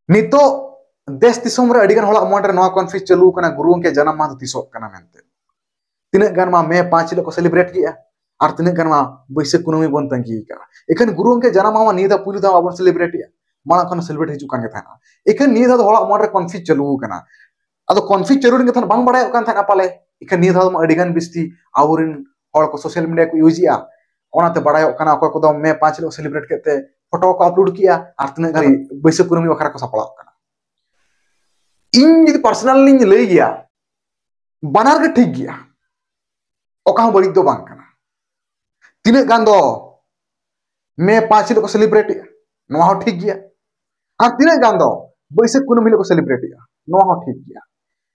नितो देश दिसोम रे अडिगन होला मन रे नवा कॉन्फ्लिक्ट चालू कना गुरु के जन्म माह तिसोक कना मेनते तिने गान मा मे 5 हिलो को सेलिब्रेट किया और तिने गान मा बैसाख कुनमी बन तंगी का एखन गुरु के जन्म माह निदा पुलु दा अपन सेलिब्रेट या माना खन सेलिब्रेट हिजु कान के थाना एखन निदा होला मन रे कॉन्फ्लिक्ट चालू कना अदो कॉन्फ्लिक्ट चालू के थान बांग बडाय कान थाना पाले एखन निदा अडिगन बिस्ती आवरिन हर को सोशल मीडिया को यूजिया ओनाते बडाय कना को दम मे 5 हिलो सेलिब्रेट केते फोटो को अपलोड किया और तिने गान बैसाख कुनमी बखरा को सपला कना इन जी पर्सनली लई गया बनार के ठीक गया ओका बड़ी दो बांग कना तिने गान दो मे 5 हिलो को सेलिब्रेट नो हो ठीक गया और तिने गान दो बैसाख कुनमी हिलो को सेलिब्रेट नो हो ठीक गया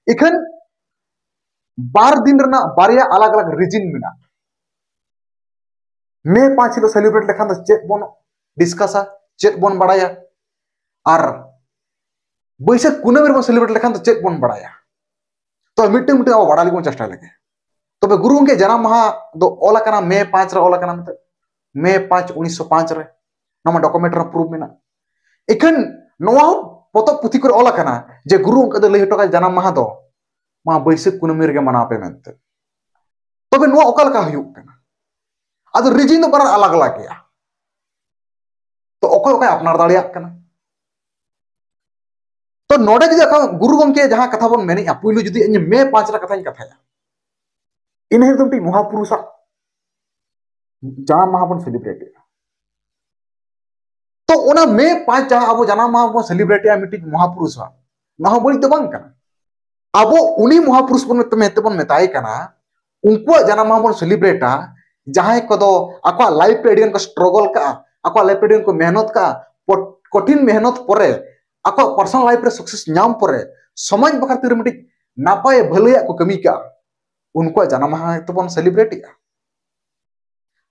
इखन बार दिन रना बारिया अलग अलग रीजन मिना मे 5 हिलो सेलिब्रेट लेखान चेक बन डिस्कसा चेक बन बड़ाया और बैसाख कुनमी बन सेलिब्रेट लेखान चेक बन बड़ाया तो मिट्टे मिट्टे अब बड़ा लिखो चेष्टा लगे तबे तो गुरु के जन्म माह दो ओला कना मे 5 रे ओला कना मे 5 1905 रे नमा डॉक्यूमेंट रे प्रूफ मेना एखन नवा पोतो पुथि करे ओला कना जे गुरु के दो लई हटो का जन्म माह दो मा बैसाख कुनमी रे मना पे मेनते तबे नवा ओका लका हुयु कना अदो रीजन दो बरा अलग अलग गया तो ओको ओका अपनार दाड़िया कना तो नोडे जदि गुरु गंके जहां कथा बन मेने पुइलु जदि इन मे 5 रा कथाኝ कथाया इन हेल तुमटी महापुरुष जन्म माह बन सेलिब्रेट तो ओना मे 5 जहां अब जन्म माह बन सेलिब्रेट मिट्टी महापुरुष ना बड़ी तो बांग कना अब उनी महापुरुष बन मेते बन मेताय कना उनको जन्म माह बन सेलिब्रेटा जहां को दो आको लाइफ पे एडिगन को स्ट्रगल का आको लाइफ पे को मेहनत का कठिन मेहनत परे आको पर्सनल लाइफ रे सक्सेस नाम परे समाज बखर तिर मिट्टी नापाय भलैया को कमी का उनको जन्म माह तो बन सेलिब्रेट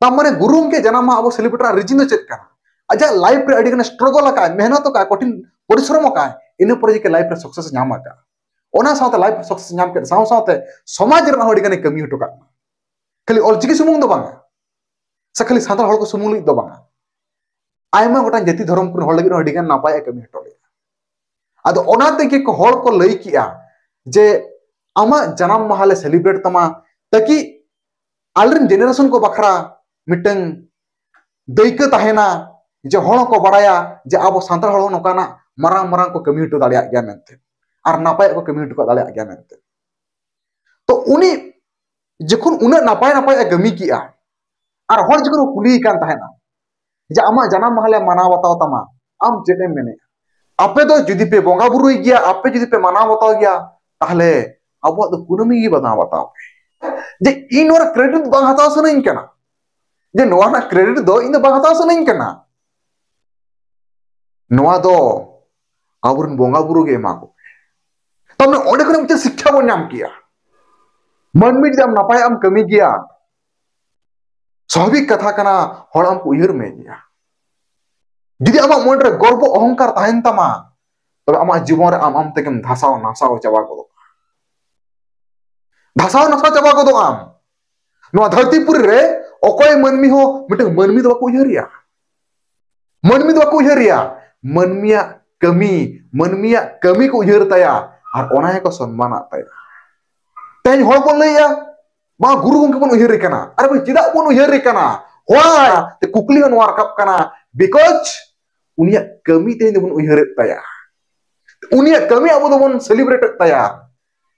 ता माने गुरु के जन्म माह अब सेलिब्रेट रीजन चेक कना अजा लाइफ रे अडिगन स्ट्रगल का मेहनत का कठिन परिश्रम का इन पर के लाइफ रे सक्सेस नाम का ओना साथे लाइफ सक्सेस नाम के साथे समाज रे अडिगन कमी हटो का खाली ऑलचिकी सुमुंग दो बांगा से खाली साधारण हड़ को सुमुंग दो बांगा आयमा गोटा जाति धर्म को हड़ लगी अडिगन नापाय कमी हटो अदो ओनाते के हड़ को लई किया जे आमा जन्म माहले सेलिब्रेट तमा ताकि आलरिन जेनरेशन को बखरा मिटन दैका तहेना जे हड़ को बड़ाया जे अब सांताल हड़ नोकाना मरांग मरांग को कमी हटो दाड़िया गया मेनते और नापाय को कमी हटो दाड़िया गया मेनते तो उनी जखन उना नापाय नापाय कमी किया और हड़ जखन कुली कान तहेना जे आमा जन्म माहले माना बताओ तमा आम जेने मेने आपे दो जुदी पे बोंगा बुरु गया आपे जुदी पे माना बताओ गया ताहले अब दो कुनमी गी बता बताओ जे इन और क्रेडिट बांग हताव सनइन कना जे नोआ ना क्रेडिट दो इन बांग हताव सनइन कना नोआ दो आबुरन बोंगा बुरु गे मा को तमने ओडे खने मुझे शिक्षा बन नाम किया मनमी जम नापाय आम कमी गया स्वाभाविक कथा कना हड़ आम उयहर में गया जुदी आमा मन रे गर्व अहंकार ताहेन तमा तबे आमा जीवन रे आम तेकेम धासाव नासाव चाबा गदो धासाव नासाव चाबा गदो आम नो धरतीपुर रे अकोय मनमी हो मिटे मनमी दो को उयहरिया मनमी दो को उयहरिया मनमिया कमी को उयहर ताया और ओना को सम्मान ताया तेन हड़ बन लैया मा गुरु गंके बन उयहर कना अरे भाई चिदा बन उयहर कना होय ते कुकली हो नोर कप कना बिकॉज उनिया कमी तेन बन उयहर ताया उनिया कमी अब बन सेलिब्रेट ताया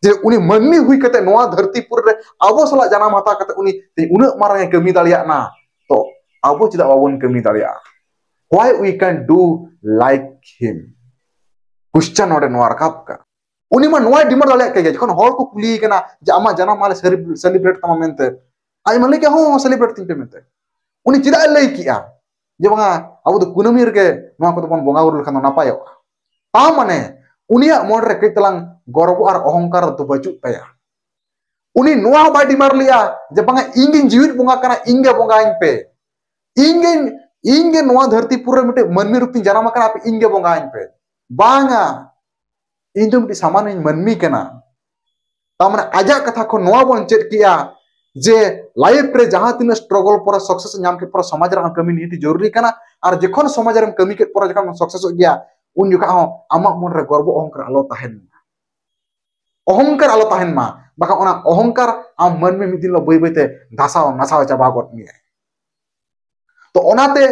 जे उनी मनमी हुई कते नोआ धरतीपुर रे आबो सला जन्म हता कते उनी उना मारंग कमी दालिया ना तो आबो चिदा बाबन कमी दालिया why we can do like him question ओडे नोआ रकाब का उनी मा नोआ डिमांड दालिया के जखन हर को कुली कना जे आमा जन्म माले सेलिब्रेट तमा मेनते आई माने के हो सेलिब्रेट तिन पे मेनते उनी चिदा लई किया जे बंगा अब तो कुनमी रे नोआ को बन बोंगा बुरु लखन नापायो ता माने उनिया मन रे कई तलांग गर्व और अहंकार तो बचु ताया उनी नोआ बा डिमांड लिया जे बंगा इंगिन जीवित बोंगा कना इंगे बोंगा इन पे इंगे नोआ धरतीपुर रे मिटे मनमी रूपी जन्म कना पे इंगे बोंगा इन पे बांगा इन जो मिटे सामान्य मनमी कना ता माने आजा कथा को नोआ बन चेक किया जे लाइफ रे जहां तीन स्ट्रगल पर सक्सेस नाम के पर समाज रे कमी निहित जरूरी कना और जखन समाज रे कमी के पर जखन सक्सेस हो गया उन जुका आमा मन रे गर्व अहंकार आलो ताहेन अहंकार आलो ताहेन मा बाका ओना अहंकार आम मन में मिदिन लो बई बईते धासाव नासाव चाबा गद मिया तो ओनाते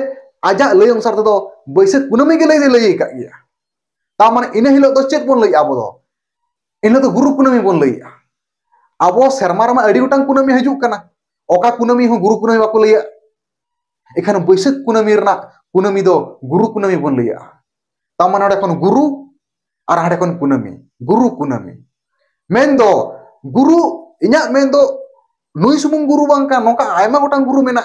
आजा लय अनुसार तो बैसाख कुनामी के लय का गया ता माने इन हिलो तो चेक बोन लय आबो दो इन तो गुरु कुनामी बोन लय आबो सेरमा रमा अडी गोटांग कुनामी हजु कना ओका कुनामी हो गुरु कुनामी बाको लय एखाने बैसाख कुनामी रना कुनामी दो गुरु कुनामी बोन लय ता माने ओडे कोन गुरु और हाडे कोन कुनामी गुरु कुनामी मेन दो गुरु इnya मेन दो नुई सुमुंग गुरु बांका नोका आयमा गोटांग गुरु मेना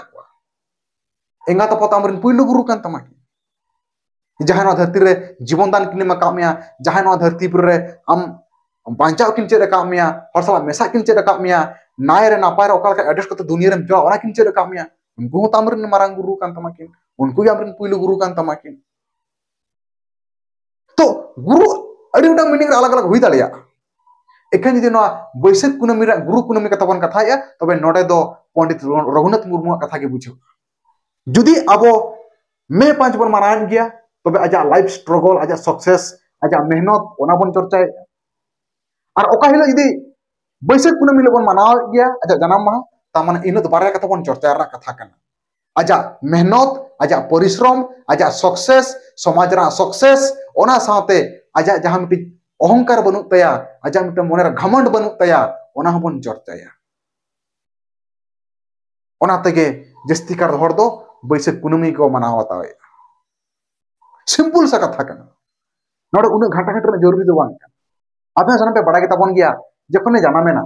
एंगा तो पता अमरिन पुइलु गुरु कान तमाकी जहां नो धरती रे जीवन दान किने मा कामया जहां नो धरती पर रे आम बांचाव किन चेद कामया हर साला मेसा किन चेद कामया नाय रे नापाय रे ओकाल का एड्रेस को दुनिया रे जो ओना किन चेद कामया उनको तामरिन मारांग गुरु कान तमाकी उनको अमरिन पुइलु गुरु कान तमाकी तो गुरु अड़ी उटा मीनिंग अलग अलग हुई दालिया एखान जदि बैसाख कुनामी गुरु कुनामी कथा बन कथाया तबे नोडे दो पंडित रघुनाथ मुर्मू कथा के बुझो जुदी अबो मे 5 बन मानान गया तबे आजा लाइफ स्ट्रगल आजा सक्सेस आजा मेहनत ओना बन चर्चाय और ओका हिलो जदि बैसाख कुनामी बन मानाव गया आजा जन्म माह ता माने इन दो बारे कथा बन चर्चा रा कथा कना आजा मेहनत आजा परिश्रम आजा सक्सेस समाज रा सक्सेस ओना साथे आजा जहां मिटी अहंकार बनू तया आजा मिटे मन घमंड बनू तया ओना बन चर्चाया ओना तेगे जस्ती कर हर दो बैसाख कुनामी को मनावता सिंपल सा कथा कना नोडे उन घाटा घाटा जरूरी दो बांग आपे सनम पे बड़ा के तबन गया जखने जानामेना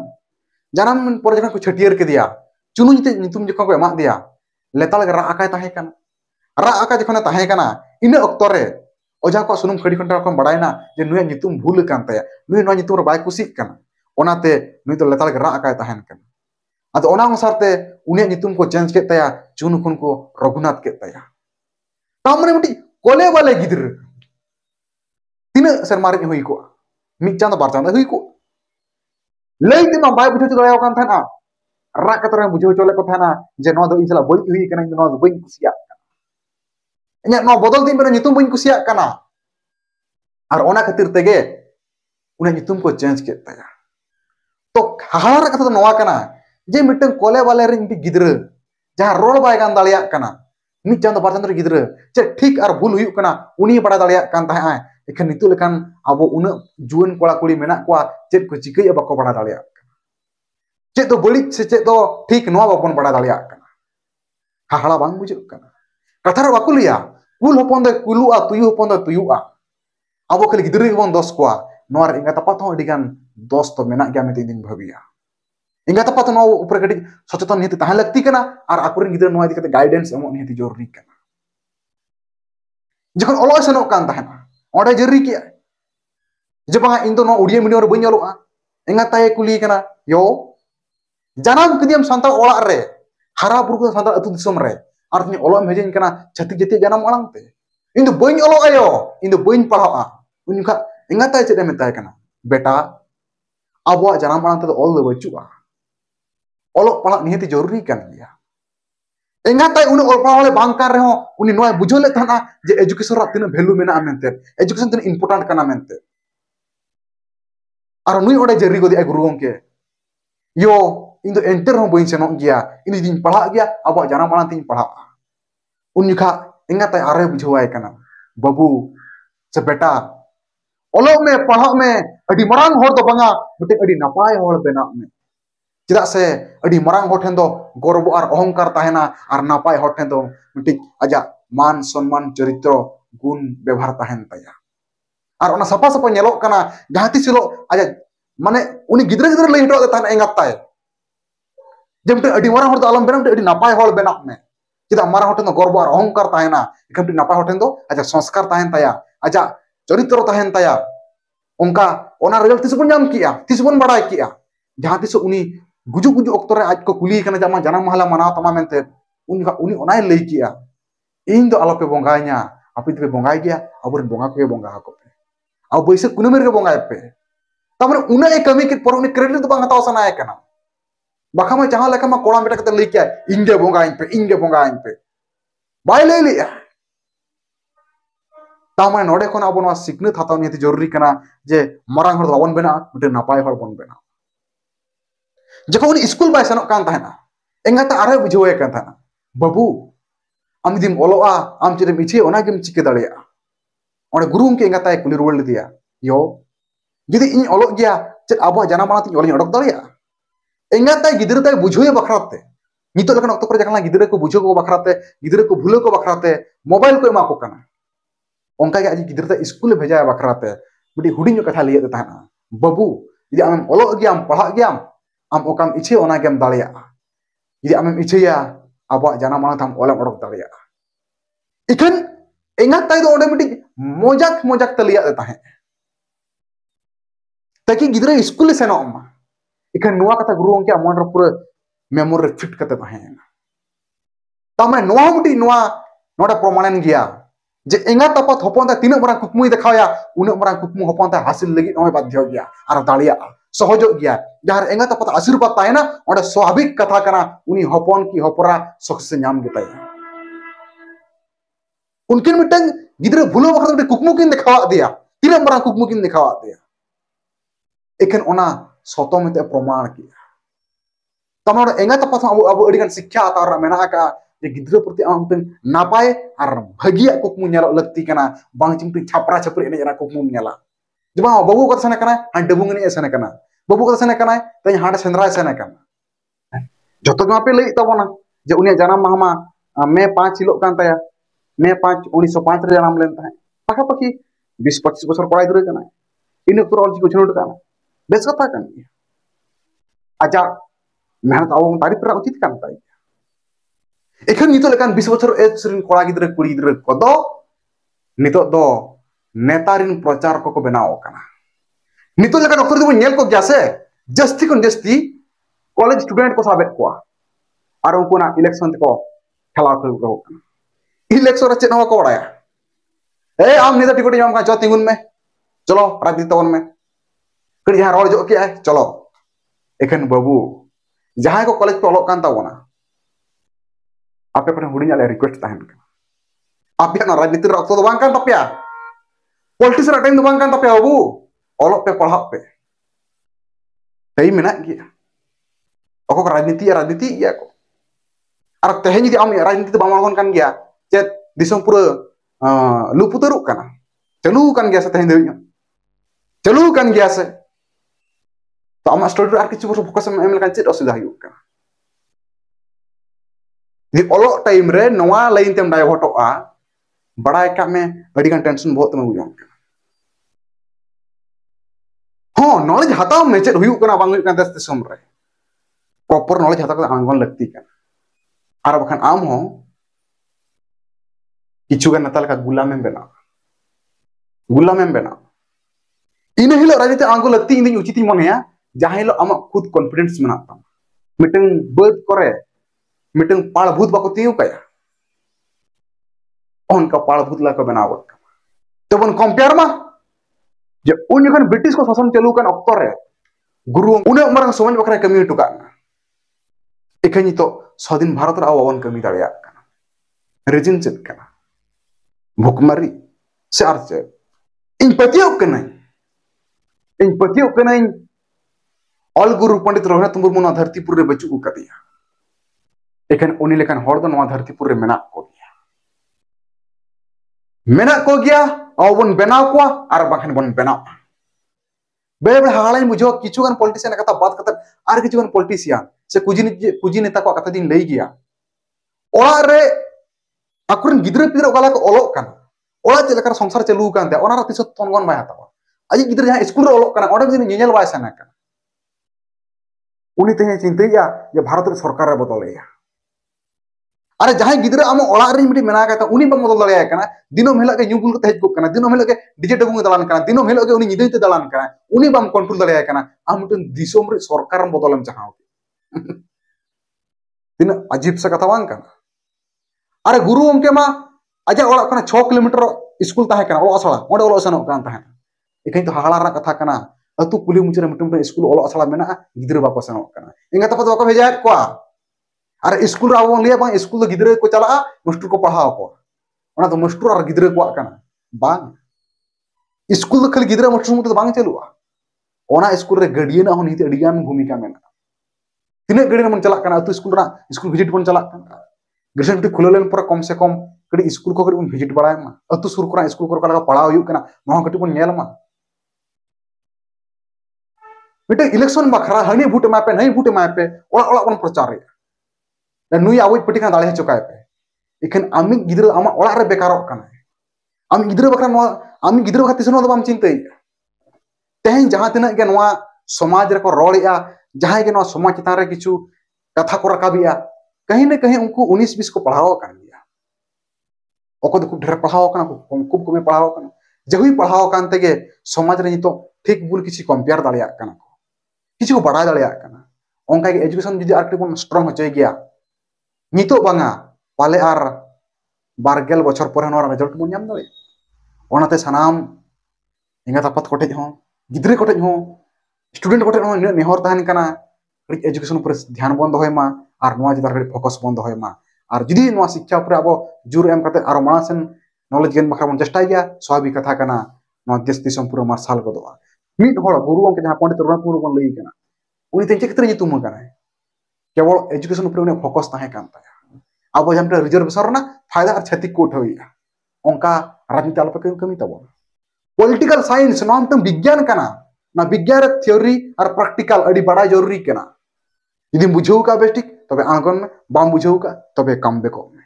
जानम पर जखन को छटियर के दिया चुनु नितुम जखन को एमा दिया लेताल रा आकाय ताहे कना रा आका जखन ताहे कना इन अक्तो रे ओझा को सुनुम खड़ी खंटा को बड़ायना जे नुय नितुम भूल कान तया नुय नो नितुम रे बाय कुसी कना ओनाते नुय तो लेताल रा आकाय ताहेन कना अद ओना अनुसारते उनिया नितुम को चेंज के तया चुनु खुन को रघुनाथ के तया तामने मिटी कोले वाले गिदर तीन शर्मा रे हुई को मिट चांद बार चांद हुई को लैते मा बाय बुझो दया कान थाना रा कतरे बुझो चले को थाना जे नो दो इनसला बई हुई कना नो दो बई कुसिया इnya नो बदल दिन बे नितुम बई कुसिया कना और ओना खातिर तेगे उना नितुम को चेंज के तया तो हाहार कथा तो नवा कना जे मिटन कोले वाले रे मिटी गिदर जहां रोल बाय गान दालिया कना मिट चांद बार चांद रे गिदर जे ठीक और भूल हुई कना उनी बड़ा दालिया कान ताहे आय एखन नितु लेकान आबो उन जुवन कोड़ा कुड़ी मेना को चेद को चिकई बाको बड़ा दालिया चेद तो बड़ी से चेद तो ठीक नवा बाबन बड़ा दालिया कना हाहाड़ा बांग बुझो कना कथा रे बाको लिया कुल होपन दे कुलुआ तुयु होपन दे तुयुआ आबो खाली गिदर गे बन दोस कोआ नोर इंगा तपा तो अडिगान दोस तो मेना गया मेते दिन भाबिया इंगा तपा तो नो ऊपर कटी सचेतन निति ताहे लगती कना और आकुरन गिदर नो इदि कते गाइडेंस एमो निति जरूरी कना जखन ओलो सनो कान ताहेना ओडे जरूरी किया जे बांगा इन तो नो उड़िया मीडियम रे बइन ओलोआ इंगा ताए कुली कना यो जानम किदियम संता ओला रे हारा बुरु संता अतु दिसम रे और तिनी ओलो मेजेन कना छति जति जानम ओलांग ते इन दो बइन ओलो आयो इन दो बइन पढ़ाआ उनका इंगा ताए चेदे मेताय कना बेटा आबो जानम ओलांग ते ओल दो बचुआ ओलो पढ़ा निहति जरूरी कान गया इंगा ताए उन ओल पढ़ा बांग कार रे हो उनी नोय बुझोले थाना जे एजुकेशन रा तिना वैल्यू मेना मेनते एजुकेशन तिना इंपोर्टेंट कना मेनते और नुई ओडे जरी गोदी गुरु गंके यो इन दो एंटर हो बइन सेनो गया इन दिन पढ़ा गया अब जाना माना तीन पढ़ा उन जुखा इंगा ताय आरे बुझवाय कना बाबू से बेटा ओलो में पढ़ा में अडी मरांग होर दो बंगा मिटे अडी नपाय होर बेना में चेदा से अडी मरांग होर ठेन दो गर्व और अहंकार ताहेना और नपाय होर ठेन दो मिटे आजा मान सम्मान चरित्र गुण व्यवहार ताहेन ताया और ओना सपा सपा नेलो कना जहां तिसिलो आजा माने उनी गिदरा गिदरा लई हटो तान एंगा ताय जेमते अडी मरांग होर दो आलम बेना अडी नपाय होर बेना में चेदा मारा होर ठेन दो गर्व और अहंकार ताहेना एकमटी नपाय होर ठेन दो आजा संस्कार ताहेन ताया आजा चरित्र ताहेन ताया उनका ओना रिजल्ट तिसबन जाम किया तिसबन बड़ाय किया जहां तिस उनी गुजु गुजु अक्तरे आज को कुली कना जामा जाना महला मनाव तमा मेनते उनी ओनाय लई किया इन दो आलोपे बंगाय냐 आपे पे बंगाय गया अबरन बंगा को बंगा को पे अब बैसाख कुनामी रे बंगाय पे तमरे उना ए कमी के पर उनी क्रेडिट तो बांगा ताव सनाय कना बाखा में जहां लेखा मा कोड़ा बेटा कते लई किया इंगे बंगाय पे बाय लई लिया तामाने नोडे खन अब सिखनत हताव नियति जरूरी कना जे मरांग हर बाबन बेना मिटे नापाय हर बन बेना जखन स्कूल बाय सनक कान ताहना एंगाता आरे बुझावे कान ताहना बाबू आम दिम ओलोआ आम चेदम इचे ओना गेम चिके दाड़िया ओने गुरु उनके एंगाताय कुली रुवल दिया यो जुदी इन ओलोग गया चेद आबो जाना माना ती ओलिन ओडक दाड़िया एंगाताय गिदरे ताय बुझावे बखराते नितो लकन ऑक्टो पर जखना गिदरे को बुझो को बखराते गिदरे को भूले को बखराते मोबाइल को एमा को काना ओंका के आज गिदरे ताय स्कूल भेजा बखराते मिटी हुडिंग कथा लिये ताहना बाबू यदि आम ओलोग गया पढ़ा गया आम ओकाम इचे ओना गेम दाड़िया यदि आम इचेया अब जाना माना ताम ओलम ओडक दाड़िया इखन एंगाताय दो ओंडे मिटी मजाक मजाक तलिया ताहे ताकि गिदरे स्कूल सेनो मा इखन नुआ कथा गुरु उनके मन रे पूरा मेमोरी फिट करते ताहेना तामे नुआ मिटी नुआ नोडे प्रमाणन गया जे एंगा तपत हपन ता तीन मरा कुकमुई देखाया उन मरा कुकमु हपन ता हासिल लगी नय बाध्य गया आर दाड़िया सहज गया जहार एंगा तपत आशीर्वाद ताहेना ओंडे स्वाभाविक कथा कना उनी हपन की हपरा सक्सेस नाम गेताय उनकिन मिटन गिदरे भूलो बखर कुकमु किन देखावा दिया तीन मरा कुकमु किन देखावा दिया एखन ओना सतो मिते प्रमाण किया तमोर एंगा तपत अब अब अडिगन शिक्षा आतार मेना का जे गिदरे प्रति आमतन नापाय आर भागिया कुकमु नेला लगती कना बांग चिंपी छापरा छपरी एने जना कुकमु नेला जबा बाबू को सने कना हां डबुंग ने सने कना बाबू को सने कना तई हां सेंद्रा सने कना जतो गापे लई तबना जे उनिया जन्म माहमा मे 5 हिलो कान ताया मे 5 1905 रे जन्म लेन ताहे पाखा पाखी 20-25 बछर कोड़ा गिदरे कना इन तो ऑल को छनोट कना बेस कथा कन आजा मेहनत आवो तारीफ रा उचित कान ताई एखन नितो लेकान 20 बछर एज रिन कोड़ा गिदरे कुड़ी गिदरे कोदो नितो दो नेतारिन प्रचार को बनाओ कना नितो लेकान अक्सर दो नेल को गया से जस्ती कोन जस्ती कॉलेज स्टूडेंट को साबेत को आर उनको ना इलेक्शन को खेला खेल को इलेक्शन रे चेन को बड़ाया ए आम नितो टिकट जाम का जो तिंगुन में चलो राजनीति तवन में कड़ी जहां रोड जो के है चलो एखन बाबू जहां को कॉलेज पे ओलोक कान तावना आपे पर हुडिंग आले रिक्वेस्ट ताहन का आपे ना राजनीति रे अक्सर दो बांग कान तपिया पॉलिटिक्स रे टाइम दो बांग कान तपिया बाबू ओलोक पे पढ़ा पे टाइम मेना गया अको राजनीति गया को आर तेहें जदि आम राजनीति बाम आगोन कान गया चे दिसम पूरा लुपुतरु काना चलू कान गया से तेहें देउ चलू कान गया से तो आम स्टडी आर किछु फोकस एम लेकान चेद असुविधा हुई काना दि ओलो टाइम रे नवा लाइन तेम डाइवर्टोआ बड़ाय का में अडिगान टेंशन बहुत में बुझों हां नॉलेज हताव में चेद हुई काना बांग हुई कान दस दिसम रे प्रॉपर नॉलेज हताव का आंगन लगती काना आर बखान आम हो किछु गान नताल का गुलाम में बना इन हिलो राजनीति आंगो लगती इन उचित मनेया जहां हिलो आम खुद कॉन्फिडेंस मेना ताम मिटन बद करे मिटन पाळभूत बाको तियु काया उनका पाळभूत ला को बनावत तो बन कंपेयर मा जे उन जखन ब्रिटिश को शासन चालू कान अक्तर रे गुरु उने मरंग समाज बखरा कमी टुका एखनि तो स्वाधीन भारत रा आवन कमी दाड़िया काना रीजन चेत काना भुखमरी से आर से इन पतियो कनाई ऑल गुरु पंडित रघुनाथ मुर्मू धरतीपुर रे बचू कदिया एखन उनी लेखन हर दो नवा धरतीपुर रे मेना को गया और बनाव को आर बाखन बन बनाव बेले बेले हालाई बुझो किछुगान पॉलिटिशियन कथा बात कथा आर किछुगान पॉलिटिशियन से कुजी नेता को कथा दिन लई गया ओड़ा रे अकुरन गिदरे पिदरे ओकाला को ओलोक काना ओड़ा चेलकर संसार चालू कान ते ओना तिस तनगन बाय हतावा आज गिदरे जहां स्कूल रे ओलोक काना ओडे दिन नेनेल बाय सना काना उनी तेहे चिंतैया जे भारत रे सरकार रे बदलैया अरे जहां गिदरे आम ओड़ा रे मिटी मेना का उनी बम बदल दाड़िया काना दिनोम हेला के न्यूबुल को हेज को काना दिनोम हेला के डीजे डबुंग दलान काना दिनोम हेला के उनी निदैते दलान काना उनी बम कंट्रोल दाड़िया काना आम मिटन दिसोम रे सरकार बदलम चाहाव दिन अजीब सा कथा बांग काना अरे गुरु उनके मा आजा ओड़ा कना 6 किलोमीटर स्कूल ताहे कना ओला असला ओडे ओला सनो कान ताहे एखन तो हाड़ा रा कथा कना अतु कुली मुचरे मिटम स्कूल ओला असला मेना गिदरे बाको सनो कना इंगा तपत बाको भेजा को अरे स्कूल रा लिया बा स्कूल गिदरे को चला मास्टर को पढ़ाओ को ओना तो मास्टर और गिदरे को कना बांग स्कूल खाली गिद्रा मोटर सुमुंग तो बांग चलुआ ओना स्कूल रे गार्डियन हन हित अडिगान भूमिका मेना तिना गार्डियन मन चला कना अतु स्कूल विजिट बन चला कना ग्रेजुएशन छुट्टी खुले लेन पर कम से कम कड़ी स्कूल को कड़ी बन विजिट बड़ाय मा अतु सुर करा स्कूल को लगा पढ़ाव हुई कना नोहा कटी बन नेल मा मिटे इलेक्शन बखरा हनी भूट मापे नहीं भूट मापे ओला ओला बन प्रचार रे नुई आवज पटिका दाले चकाय पे इखन आमी गिद्रा आमा ओला रे बेकारो कना आमी गिद्रा बखरा नो आमी गिद्रा बखरा तिसनो दो बाम चिंतै तेहन जहां तिना के नोआ समाज रे को रोड़िया जहां के नोआ समाज चितान रे किछु कथा को रकाबिया कहीं न कहीं उनको 19-20 को पढ़ाओ कर दिया ओको तो खूब ढेर पढ़ाओ कना खूब कमे पढ़ाओ कना जहुई पढ़ाओ कान तेगे समाज रे नितो ठीक बुल किछि कंपेयर दालिया कना को किछि को बड़ा दालिया कना ओंका के एजुकेशन जदि आरटी बन स्ट्रांग होचय गया नितो बांगा पाले आर 12 बछर पर नोरा रिजल्ट बन नाम दाले ओनाते सनाम इंगा तपत कोटे हो गिद्रे कोटे हो स्टूडेंट कोटे हो नेहर तहन कना एजुकेशन पर ध्यान बन दोय मा और नोआ जितार फोकस बन दोय मा और जुदी नोआ शिक्षा पर अब जोर एम करते और मासेन नॉलेज गेन बखरा बन चेष्टा गया स्वाभाविक कथा कना नोआ देश दिसम पूरा मार्शल गदोआ मिड होड़ गुरु अंक जहां पंडित रघुनाथ बन लई कना उनी तें चेकतरे नितुम कना केवल एजुकेशन पर उनी फोकस ताहे कान ताया अब जमटे रिजर्वेशन ना फायदा और क्षति को उठाइया ओंका राजनीति आलोप कमी तब पॉलिटिकल साइंस नोम तम विज्ञान कना ना विज्ञान थ्योरी और प्रैक्टिकल अड़ी बड़ा जरूरी कना यदि बुझाऊ का बेस्टिक तबे आंगन में बाम बुझाऊ का तबे कम बेको में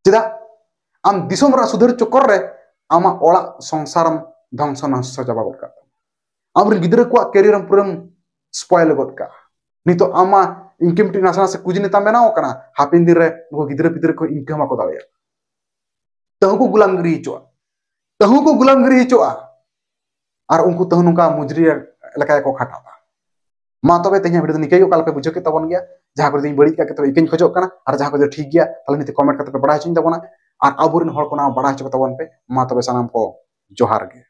चेदा आम दिसोम रा सुधर चक्कर रे आमा ओला संसारम ध्वंस नष्ट चाबा गद का आम रे गिद्रा को कैरियर पुरम स्पॉइल गद का नितो आमा इनकम टी नासना से कुछ नेता बनाओ कना हापिन दिन रे को गिद्रा पिद्रा को इनकम को दालिया तहु को गुलामगिरी हिचोआ तहु को गुलामगिरी हिचोआ और उनको तहु नुका मुजरी लका को खाटावा मा तबे तेኛ वीडियो निकay को कालपे बुझो के तबन गया जहां को दिन बड़ी का तो इकन खोजो कना और जहां को ठीक गया ताले निते कमेंट करते बड़ा चिन तबना और आबुरिन हर को ना बड़ा चो तबन पे मा तबे सनाम को जोहार गे।